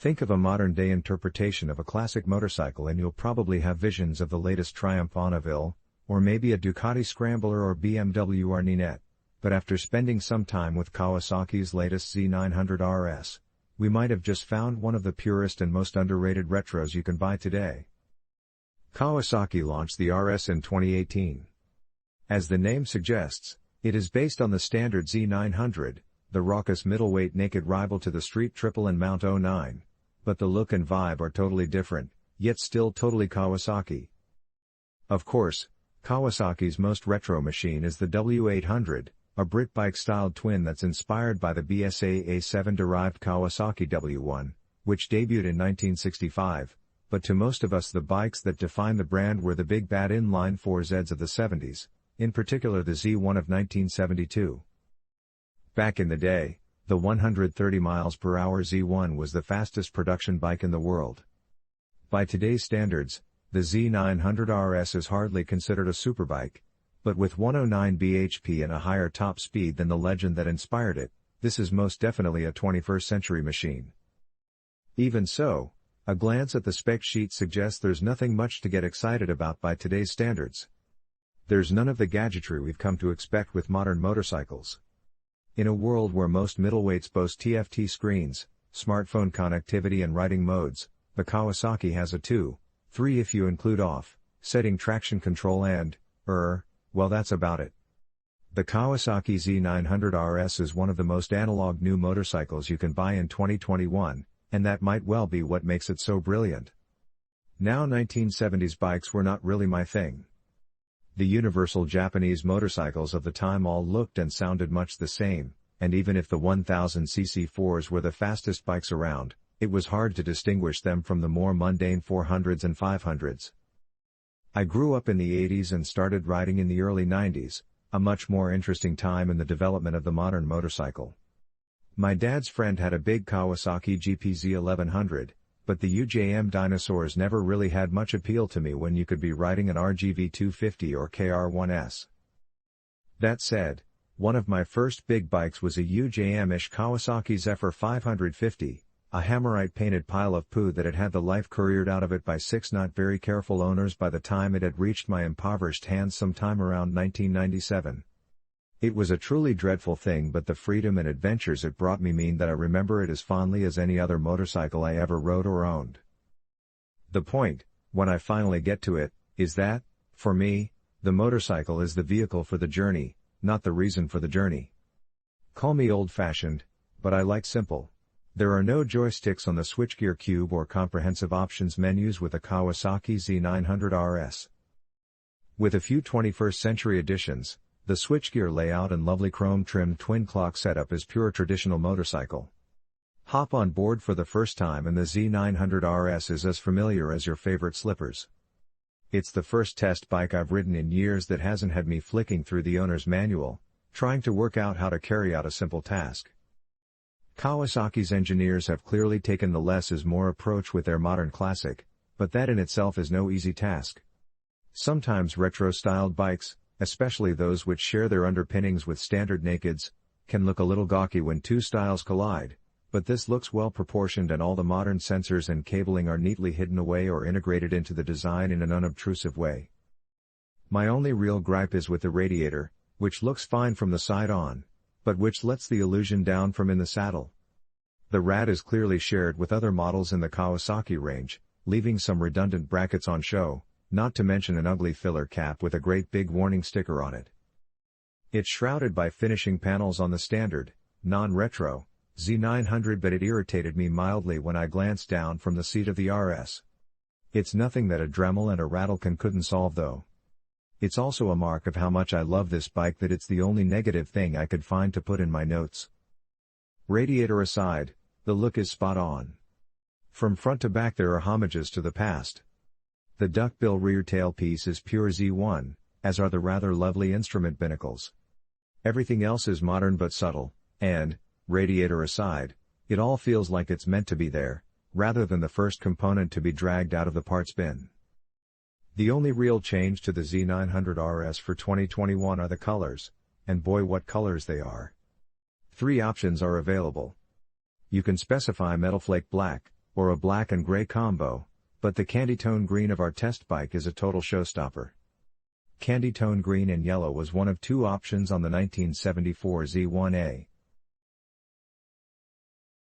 Think of a modern-day interpretation of a classic motorcycle and you'll probably have visions of the latest Triumph Bonneville, or maybe a Ducati Scrambler or BMW Arninette. But after spending some time with Kawasaki's latest Z900RS, we might have just found one of the purest and most underrated retros you can buy today. Kawasaki launched the RS in 2018. As the name suggests, it is based on the standard Z900, the raucous middleweight naked rival to the street triple and Mount 09. But the look and vibe are totally different, yet still totally Kawasaki. Of course, Kawasaki's most retro machine is the W800, a Brit bike-styled twin that's inspired by the BSA A7-derived Kawasaki W1, which debuted in 1965, but to most of us the bikes that define the brand were the big bad inline 4Zs of the 70s, in particular the Z1 of 1972. Back in the day, the 130 miles per hour Z1 was the fastest production bike in the world. By today's standards, the Z900RS is hardly considered a superbike, but with 109 bhp and a higher top speed than the legend that inspired it, this is most definitely a 21st century machine. Even so, a glance at the spec sheet suggests there's nothing much to get excited about by today's standards. There's none of the gadgetry we've come to expect with modern motorcycles. In a world where most middleweights boast TFT screens, smartphone connectivity and riding modes, the Kawasaki has a 2, 3 if you include off-setting traction control and, well that's about it. The Kawasaki Z900RS is one of the most analog new motorcycles you can buy in 2021, and that might well be what makes it so brilliant. Now 1970s bikes were not really my thing. The universal Japanese motorcycles of the time all looked and sounded much the same, and even if the 1000cc4s were the fastest bikes around, it was hard to distinguish them from the more mundane 400s and 500s. I grew up in the 80s and started riding in the early 90s, a much more interesting time in the development of the modern motorcycle. My dad's friend had a big Kawasaki GPZ 1100, but the UJM dinosaurs never really had much appeal to me when you could be riding an RGV 250 or KR1S. That said, one of my first big bikes was a UJM-ish Kawasaki Zephyr 550, a Hammerite painted pile of poo that had had the life couriered out of it by 6 not very careful owners by the time it had reached my impoverished hands sometime around 1997. It was a truly dreadful thing, but the freedom and adventures it brought me mean that I remember it as fondly as any other motorcycle I ever rode or owned. The point, when I finally get to it, is that, for me, the motorcycle is the vehicle for the journey, not the reason for the journey. Call me old-fashioned, but I like simple. There are no joysticks on the switchgear cube or comprehensive options menus with a Kawasaki Z900RS. With a few 21st century additions, the switchgear layout and lovely chrome-trimmed twin-clock setup is pure traditional motorcycle. Hop on board for the first time and the Z900RS is as familiar as your favorite slippers. It's the first test bike I've ridden in years that hasn't had me flicking through the owner's manual, trying to work out how to carry out a simple task. Kawasaki's engineers have clearly taken the less is more approach with their modern classic, but that in itself is no easy task. Sometimes retro-styled bikes, especially those which share their underpinnings with standard nakeds, can look a little gawky when two styles collide, but this looks well proportioned and all the modern sensors and cabling are neatly hidden away or integrated into the design in an unobtrusive way. My only real gripe is with the radiator, which looks fine from the side on, but which lets the illusion down from in the saddle. The rad is clearly shared with other models in the Kawasaki range, leaving some redundant brackets on show, not to mention an ugly filler cap with a great big warning sticker on it. It's shrouded by finishing panels on the standard, non-retro, Z900, but it irritated me mildly when I glanced down from the seat of the RS. It's nothing that a Dremel and a Rattle couldn't solve though. It's also a mark of how much I love this bike that it's the only negative thing I could find to put in my notes. Radiator aside, the look is spot on. From front to back there are homages to the past. The duckbill rear tailpiece is pure Z1, as are the rather lovely instrument binnacles. Everything else is modern but subtle, and, radiator aside, it all feels like it's meant to be there, rather than the first component to be dragged out of the parts bin. The only real change to the Z900RS for 2021 are the colors, and boy what colors they are. 3 options are available. You can specify metal flake black, or a black and gray combo, but the candy tone green of our test bike is a total showstopper. Candy tone green and yellow was one of two options on the 1974 Z1A,